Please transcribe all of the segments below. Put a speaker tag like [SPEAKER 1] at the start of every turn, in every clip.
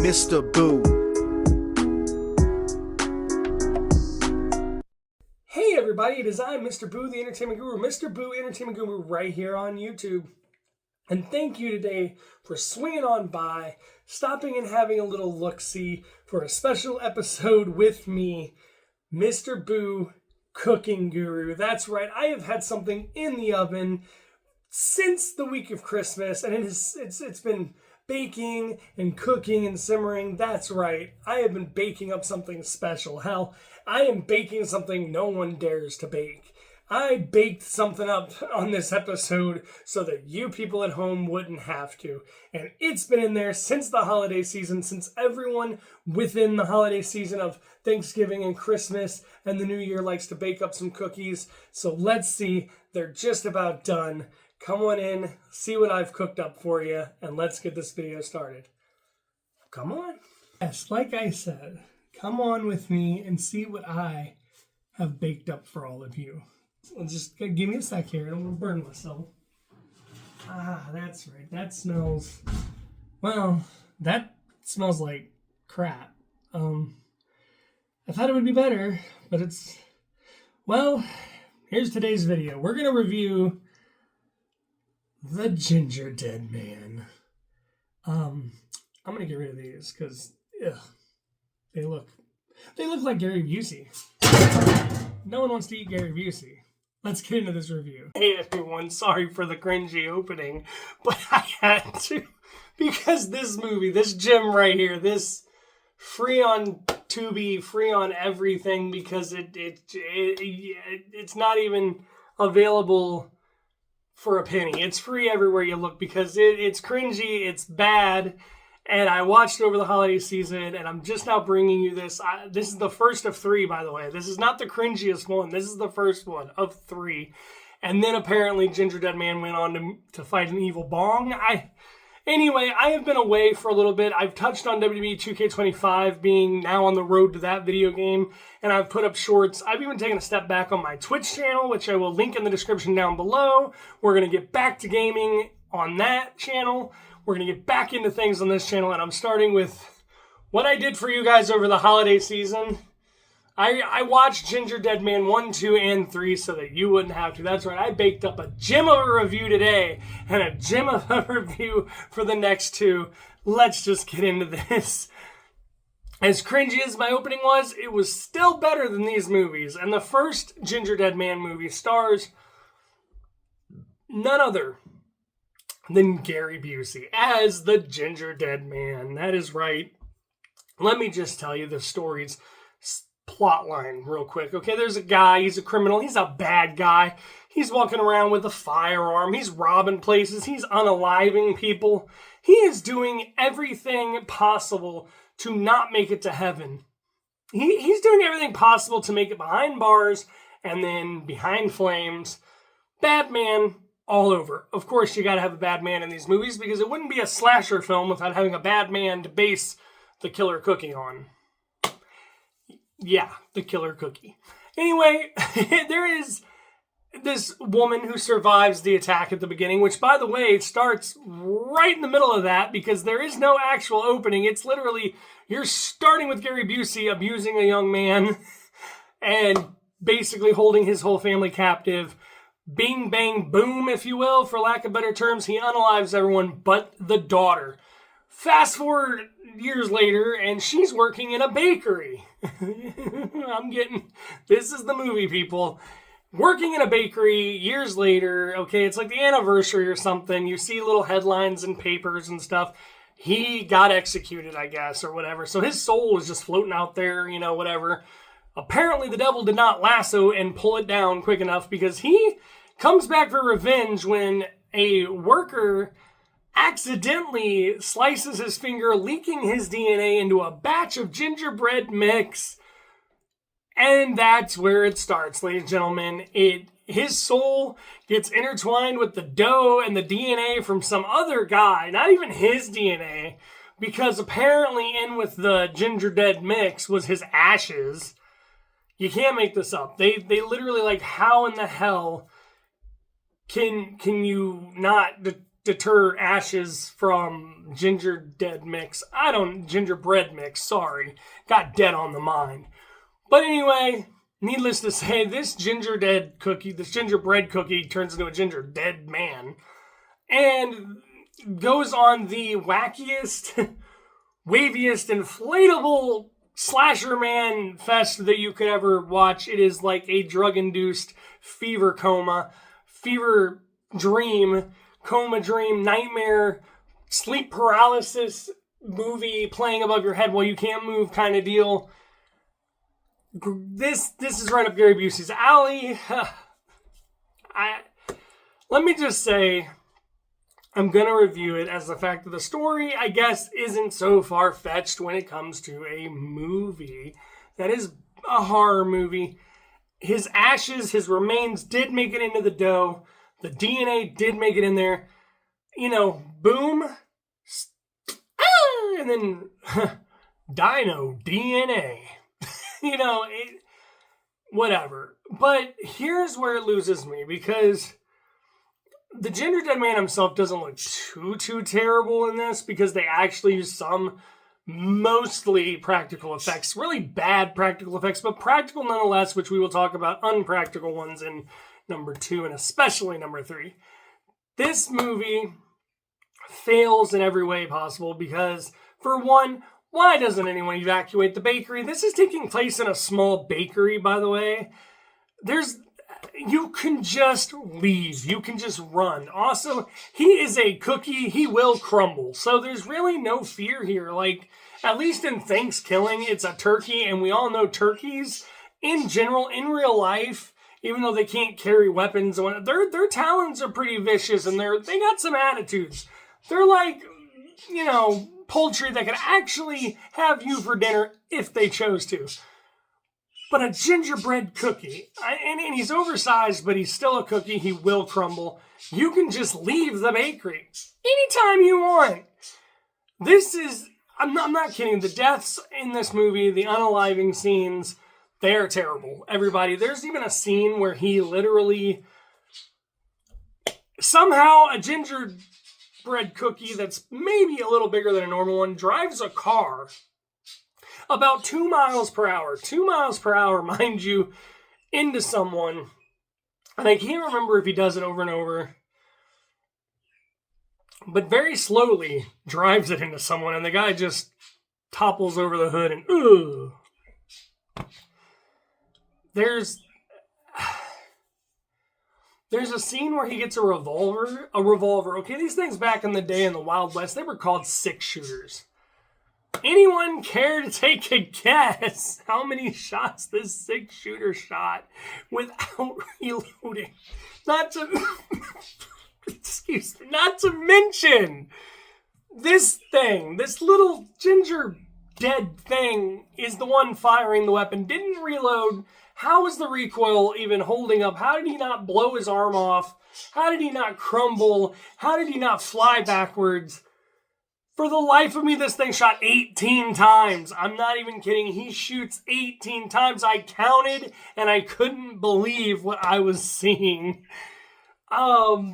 [SPEAKER 1] Mr. Boo.
[SPEAKER 2] Hey everybody, it is I, Mr. Boo, the Entertainment Guru, Mr. Boo, Entertainment Guru, right here on YouTube. And thank you today for swinging on by, stopping and having a little look-see for a special episode with me, Mr. Boo, Cooking Guru. That's right, I have had something in the oven since the week of Christmas, and it's been baking and cooking and simmering. That's right, I have been baking up something special. Hell, I am baking something no one dares to bake. I baked something up on this episode so that you people at home wouldn't have to. And it's been in there since the holiday season, since everyone within the holiday season of Thanksgiving and Christmas and the New Year likes to bake up some cookies. So let's see, they're just about done. Come on in, see what I've cooked up for you, and let's get this video started. Come on. Yes, like I said, come on with me and see what I have baked up for all of you. So just give me a sec here, and I'm going to burn myself. Ah, that's right. That smells... Well, that smells like crap. I thought it would be better, but it's... Well, here's today's video. We're going to review the Gingerdead Man. I'm going to get rid of these, because, they look like Gary Busey. No one wants to eat Gary Busey. Let's get into this review. Hey everyone, sorry for the cringy opening, but I had to, because this movie, this gem right here, this free on Tubi, free on everything, because it's not even available for a penny. It's free everywhere you look, because it's cringy, it's bad. And I watched it over the holiday season, and I'm just now bringing you this. This is the first of three, by the way. This is not the cringiest one. This is the first one of three. And then apparently Gingerdead Man went on to fight an evil bong. Anyway, I have been away for a little bit. I've touched on WWE 2K25 being now on the road to that video game, and I've put up shorts. I've even taken a step back on my Twitch channel, which I will link in the description down below. We're going to get back to gaming on that channel. We're going to get back into things on this channel, and I'm starting with what I did for you guys over the holiday season. I watched Gingerdead Man 1, 2, and 3 so that you wouldn't have to. That's right, I baked up a gem of a review today and a gem of a review for the next two. Let's just get into this. As cringy as my opening was, it was still better than these movies. And the first Gingerdead Man movie stars none other than Gary Busey as the Gingerdead Man. That is right. Let me just tell you the story's plot line real quick. Okay, there's a guy, he's a criminal, he's a bad guy. He's walking around with a firearm, he's robbing places, he's unaliving people. He is doing everything possible to not make it to heaven. He's doing everything possible to make it behind bars and then behind flames. Bad man all over. Of course, you gotta have a bad man in these movies because it wouldn't be a slasher film without having a bad man to base the killer cookie on. Yeah, the killer cookie. Anyway, there is this woman who survives the attack at the beginning, which, by the way, it starts right in the middle of that because there is no actual opening. It's literally, you're starting with Gary Busey abusing a young man and basically holding his whole family captive. Bing, bang, boom, if you will, for lack of better terms. He unalives everyone but the daughter. Fast forward years later, and she's working in a bakery. This is the movie, people. Working in a bakery years later, okay, it's like the anniversary or something. You see little headlines and papers and stuff. He got executed, I guess, or whatever. So his soul was just floating out there, whatever. Apparently the devil did not lasso and pull it down quick enough because he comes back for revenge when a worker accidentally slices his finger, leaking his DNA into a batch of gingerbread mix. And that's where it starts, ladies and gentlemen. His soul gets intertwined with the dough and the DNA from some other guy, not even his DNA, because apparently in with the Gingerdead mix was his ashes. You can't make this up. They literally, like, how in the hell can you not deter ashes from gingerbread mix. Sorry. Got dead on the mind. But anyway, needless to say, this gingerbread cookie turns into a gingerdead man and goes on the wackiest, waviest, inflatable slasher man fest that you could ever watch. It is like a drug-induced fever dream, nightmare, sleep paralysis movie playing above your head while you can't move kind of deal. This is right up Gary Busey's alley. Let me just say, I'm going to review it as the fact that the story, I guess, isn't so far-fetched when it comes to a movie that is a horror movie. His ashes, his remains did make it into the dough. The DNA did make it in there. You know, boom. And then dino DNA. You know, whatever. But here's where it loses me, because the Gingerdead Man himself doesn't look too terrible in this, because they actually use some mostly practical effects, really bad practical effects, but practical nonetheless, which we will talk about unpractical ones in number 2 and especially number 3. This movie fails in every way possible because, for one, why doesn't anyone evacuate the bakery? This is taking place in a small bakery, by the way. You can just leave. You can just run. Also, he is a cookie. He will crumble. So there's really no fear here. Like, at least in Thanksgiving, it's a turkey, and we all know turkeys, in general, in real life, even though they can't carry weapons, their talons are pretty vicious, and they got some attitudes. They're like, you know, poultry that could actually have you for dinner if they chose to. But a gingerbread cookie, and he's oversized, but he's still a cookie. He will crumble. You can just leave the bakery anytime you want. I'm not kidding. The deaths in this movie, the unaliving scenes, they are terrible. Everybody, there's even a scene where he literally, somehow a gingerbread cookie that's maybe a little bigger than a normal one drives a car about 2 miles per hour. 2 miles per hour, mind you, into someone. And I can't remember if he does it over and over. But very slowly drives it into someone, and the guy just topples over the hood and ugh. There's a scene where he gets a revolver. Okay, these things back in the day in the Wild West, they were called 6-shooters. Anyone care to take a guess how many shots this 6-shooter shot without reloading? Not to mention this little gingerdead thing is the one firing the weapon. Didn't reload. How is the recoil even holding up? How did he not blow his arm off? How did he not crumble? How did he not fly backwards? For the life of me, this thing shot 18 times. I'm not even kidding. He shoots 18 times. I counted, and I couldn't believe what I was seeing.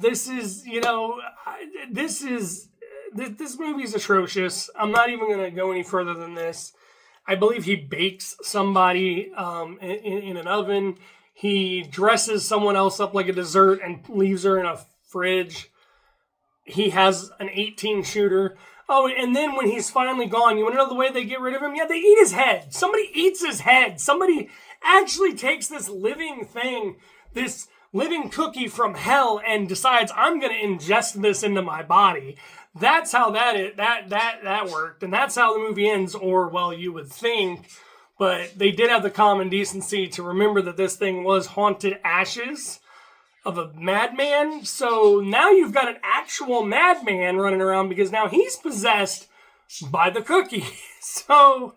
[SPEAKER 2] This movie's atrocious. I'm not even going to go any further than this. I believe he bakes somebody in an oven. He dresses someone else up like a dessert and leaves her in a fridge. He has an 18-shooter. Oh, and then when he's finally gone, you want to know the way they get rid of him? Yeah, they eat his head. Somebody eats his head. Somebody actually takes this living thing, this living cookie from hell, and decides, I'm going to ingest this into my body. That's how that worked, and that's how the movie ends, or, well, you would think. But they did have the common decency to remember that this thing was haunted ashes of a madman. So now you've got an actual madman running around because now he's possessed by the cookie. So,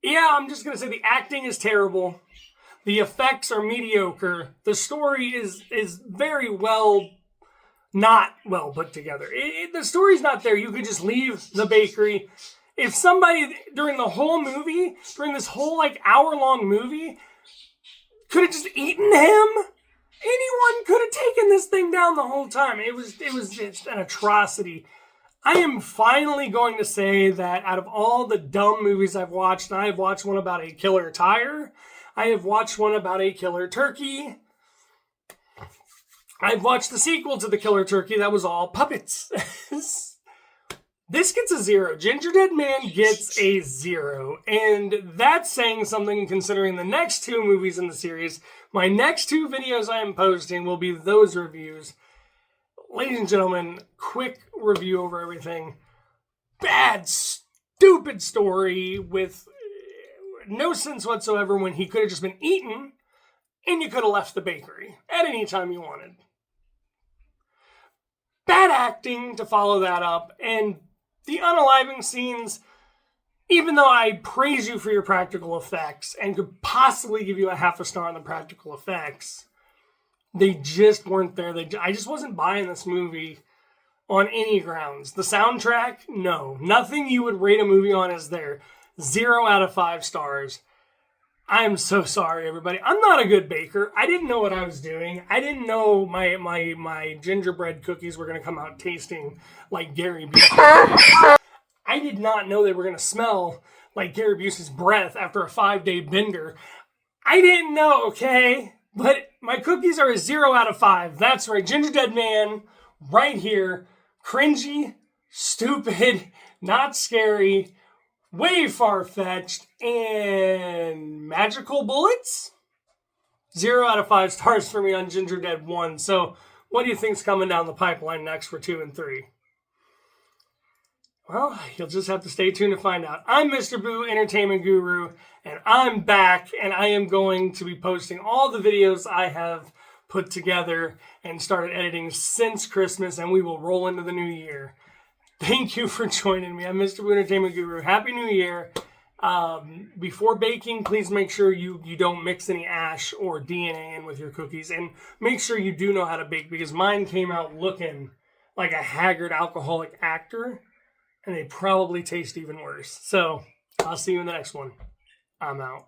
[SPEAKER 2] yeah, I'm just going to say the acting is terrible. The effects are mediocre. The story is very not well put together. The story's not there. You could just leave the bakery. If somebody during this whole hour-long movie, could have just eaten him, Anyone could have taken this thing down the whole time. It was just an atrocity. I am finally going to say that out of all the dumb movies I've watched, and I have watched one about a killer tire, I have watched one about a killer turkey, I've watched the sequel to the killer turkey that was all puppets. This gets a 0. Gingerdead Man gets a 0. And that's saying something considering the next 2 movies in the series. My next 2 videos I am posting will be those reviews. Ladies and gentlemen, quick review over everything. Bad, stupid story with no sense whatsoever when he could have just been eaten and you could have left the bakery at any time you wanted. Bad acting to follow that up, and the unaliving scenes, even though I praise you for your practical effects and could possibly give you a half a star on the practical effects, they just weren't there. I just wasn't buying this movie on any grounds. The soundtrack, no. Nothing you would rate a movie on is there. 0 out of 5 stars. I am so sorry, everybody. I'm not a good baker. I didn't know what I was doing. I didn't know my gingerbread cookies were going to come out tasting like Gary Busey. I did not know they were going to smell like Gary Busey's breath after a 5-day bender. I didn't know, okay? But my cookies are a 0 out of 5. That's right. Gingerdead Man, right here. Cringy, stupid, not scary, way far-fetched, and magical bullets? 0 out of 5 stars for me on Gingerdead 1. So what do you think's coming down the pipeline next for 2 and 3? Well, you'll just have to stay tuned to find out. I'm MrBoo, Entertainment Guru, and I'm back, and I am going to be posting all the videos I have put together and started editing since Christmas, and we will roll into the new year. Thank you for joining me. I'm MrBoo, Entertainment Guru. Happy New Year. Before baking, please make sure you don't mix any ash or DNA in with your cookies, and make sure you do know how to bake, because mine came out looking like a haggard alcoholic actor, and they probably taste even worse. So, I'll see you in the next one. I'm out.